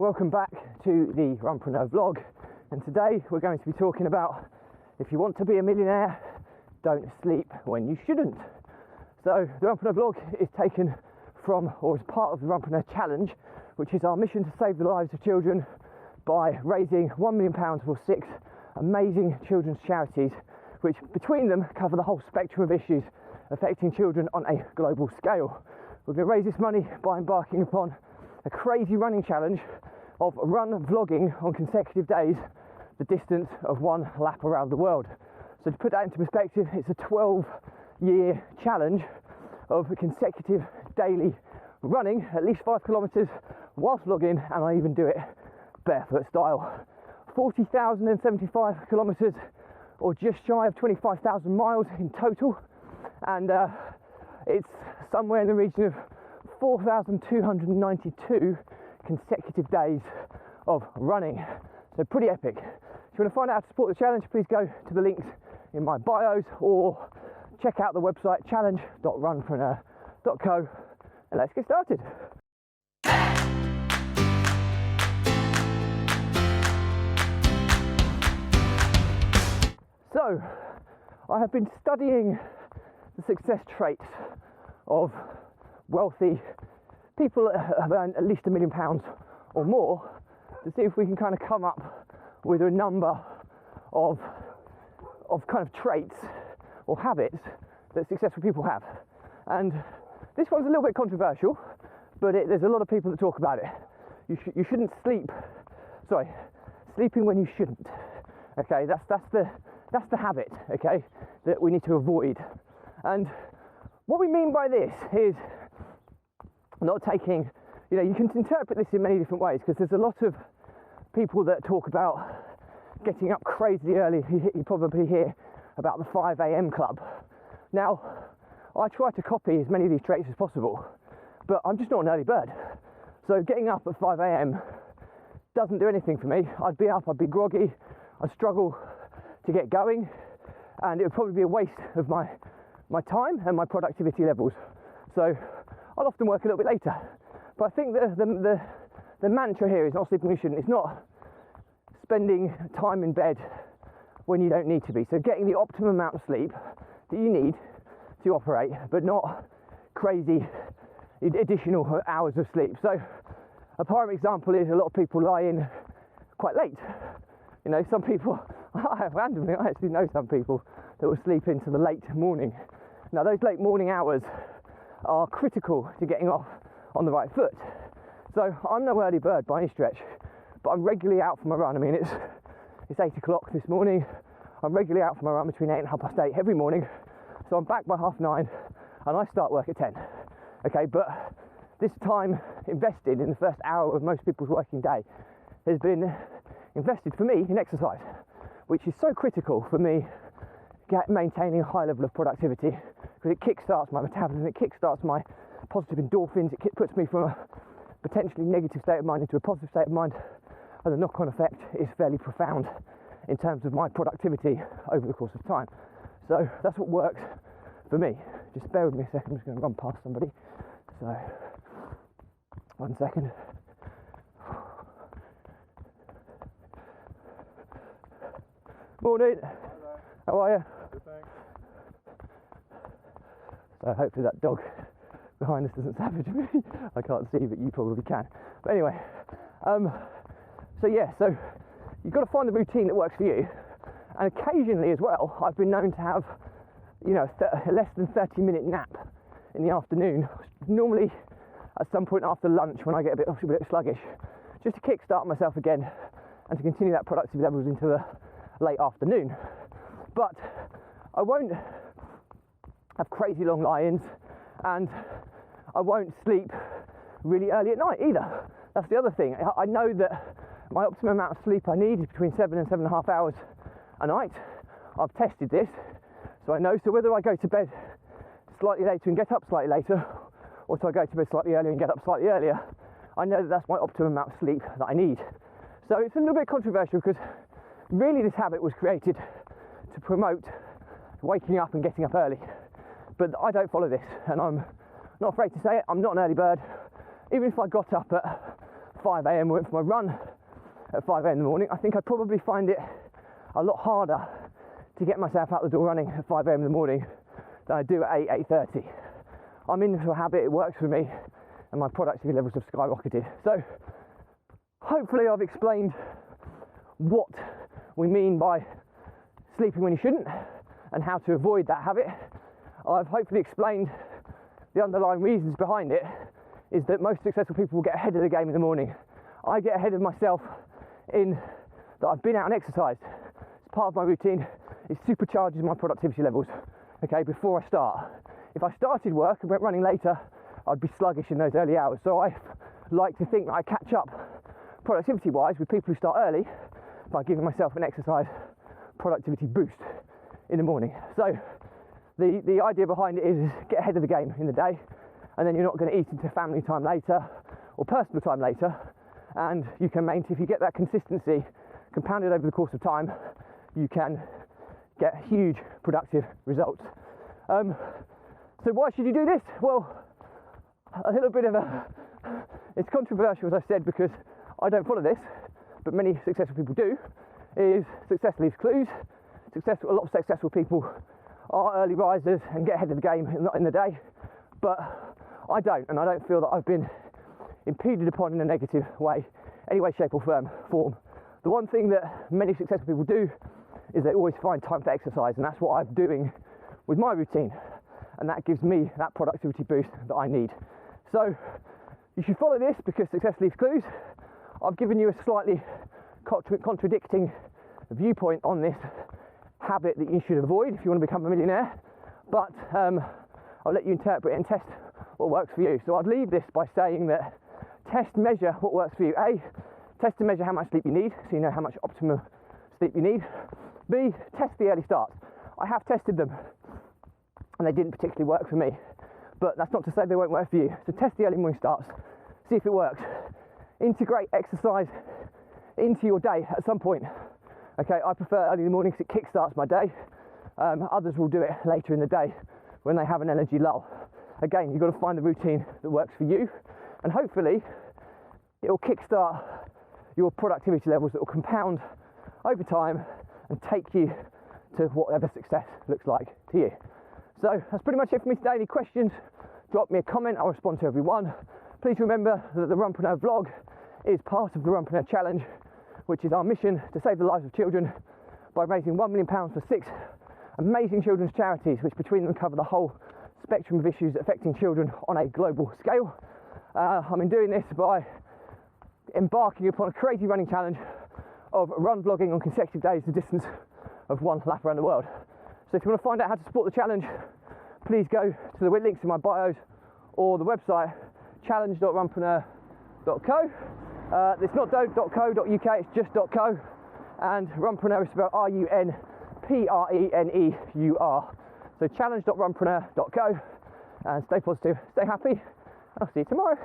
Welcome back to the Runpreneur vlog, and today we're going to be talking about if you want to be a millionaire, don't sleep when you shouldn't. So the Runpreneur vlog is taken from, or is part of the Runpreneur challenge, which is our mission to save the lives of children by raising £1 million for 6 amazing children's charities, which between them cover the whole spectrum of issues affecting children on a global scale. We're going to raise this money by embarking upon a crazy running challenge of run vlogging on consecutive days the distance of one lap around the world. So to put that into perspective, it's a 12-year challenge of consecutive daily running at least 5 kilometers whilst vlogging, and I even do it barefoot style. 40,075 kilometers, or just shy of 25,000 miles in total, and it's somewhere in the region of 4,292 consecutive days of running. So pretty epic. If you want to find out how to support the challenge, please go to the links in my bios or check out the website challenge.runpreneur.co, and let's get started. So I have been studying the success traits of wealthy people that have earned at least £1 million or more, to see if we can kind of come up with a number of kind of traits or habits that successful people have. And this one's a little bit controversial, but there's a lot of people that talk about it. You shouldn't sleep. Sorry, sleeping when you shouldn't. Okay, that's the habit. Okay, that we need to avoid. And what we mean by this is not taking, you can interpret this in many different ways, because there's a lot of people that talk about getting up crazy early. You probably hear about the 5 a.m. club. Now, I try to copy as many of these traits as possible, but I'm just not an early bird. So getting up at 5 a.m. doesn't do anything for me. I'd be up, I'd be groggy, I'd struggle to get going, and it would probably be a waste of my time and my productivity levels. So I'll often work a little bit later. But I think the mantra here is not sleeping when you shouldn't. It's not spending time in bed when you don't need to be. So getting the optimum amount of sleep that you need to operate, but not crazy additional hours of sleep. So a prime example is a lot of people lie in quite late. Some people, randomly, I actually know some people that will sleep into the late morning. Now those late morning hours are critical to getting off on the right foot. So I'm no early bird by any stretch, but I'm regularly out for my run. I mean, it's 8 o'clock this morning. I'm regularly out for my run between 8 and 8:30 every morning. So I'm back by 9:30, and I start work at 10. Okay, but this time invested in the first hour of most people's working day has been invested for me in exercise, which is so critical for me maintaining a high level of productivity, because it kickstarts my metabolism, it kickstarts my positive endorphins, it puts me from a potentially negative state of mind into a positive state of mind, and the knock-on effect is fairly profound in terms of my productivity over the course of time. So that's what works for me. Just bear with me a second, I'm just going to run past somebody. So, 1 second. Morning. Hello. How are you? Good, thanks. So hopefully that dog behind us doesn't savage me. I can't see, but you probably can. But anyway, so you've got to find the routine that works for you. And occasionally as well, I've been known to have, a less than 30-minute nap in the afternoon, normally at some point after lunch when I get a bit sluggish, just to kickstart myself again and to continue that productivity levels into the late afternoon. But I won't have crazy long lie-ins, and I won't sleep really early at night either. That's the other thing. I know that my optimum amount of sleep I need is between 7 and 7.5 hours a night. I've tested this, so I know. So whether I go to bed slightly later and get up slightly later, or do I go to bed slightly earlier and get up slightly earlier, I know that that's my optimum amount of sleep that I need. So it's a little bit controversial, because really this habit was created to promote waking up and getting up early. But I don't follow this, and I'm not afraid to say it. I'm not an early bird. Even if I got up at 5 a.m. went for my run at 5 a.m. in the morning, I think I'd probably find it a lot harder to get myself out the door running at 5 a.m. in the morning than I do at 8:30. I'm into a habit, it works for me, and my productivity levels have skyrocketed. So hopefully I've explained what we mean by sleeping when you shouldn't and how to avoid that habit. I've hopefully explained the underlying reasons behind it, is that most successful people will get ahead of the game in the morning. I get ahead of myself in that I've been out and exercised. It's part of my routine. It supercharges my productivity levels, okay, before I start. If I started work and went running later, I'd be sluggish in those early hours. So I like to think that I catch up productivity-wise with people who start early by giving myself an exercise productivity boost in the morning. So the idea behind it is get ahead of the game in the day, and then you're not going to eat into family time later or personal time later, and you can maintain, if you get that consistency compounded over the course of time, you can get huge productive results. So why should you do this? Well, a little bit of it's controversial, as I said, because I don't follow this, but many successful people do, is success leaves clues. A lot of successful people are early risers and get ahead of the game in the day, but I don't, and I don't feel that I've been impeded upon in a negative way, any way, shape or form. The one thing that many successful people do is they always find time for exercise, and that's what I'm doing with my routine, and that gives me that productivity boost that I need. So you should follow this because success leaves clues. I've given you a slightly contradicting viewpoint on this habit that you should avoid if you want to become a millionaire, but I'll let you interpret it and test what works for you. So I'd leave this by saying that test, measure what works for you. A, test and measure how much sleep you need, so you know how much optimal sleep you need. B, test the early starts. I have tested them and they didn't particularly work for me, but that's not to say they won't work for you. So test the early morning starts, see if it works. Integrate exercise into your day at some point. Okay, I prefer early in the morning because it kickstarts my day. Others will do it later in the day when they have an energy lull. Again, you've got to find the routine that works for you, and hopefully it will kickstart your productivity levels that will compound over time and take you to whatever success looks like to you. So that's pretty much it for me today. Any questions, drop me a comment, I'll respond to every one. Please remember that the Runpreneur vlog is part of the Runpreneur challenge, which is our mission to save the lives of children by raising £1 million for 6 amazing children's charities, which between them cover the whole spectrum of issues affecting children on a global scale. I'm doing this by embarking upon a crazy running challenge of run vlogging on consecutive days the distance of one lap around the world. So if you want to find out how to support the challenge, please go to the links in my bios or the website challenge.runpreneur.co. It's not .co.uk, it's just .co, and Runpreneur is spelled RUNPRENEUR. So challenge.runpreneur.co, and stay positive, stay happy, and I'll see you tomorrow.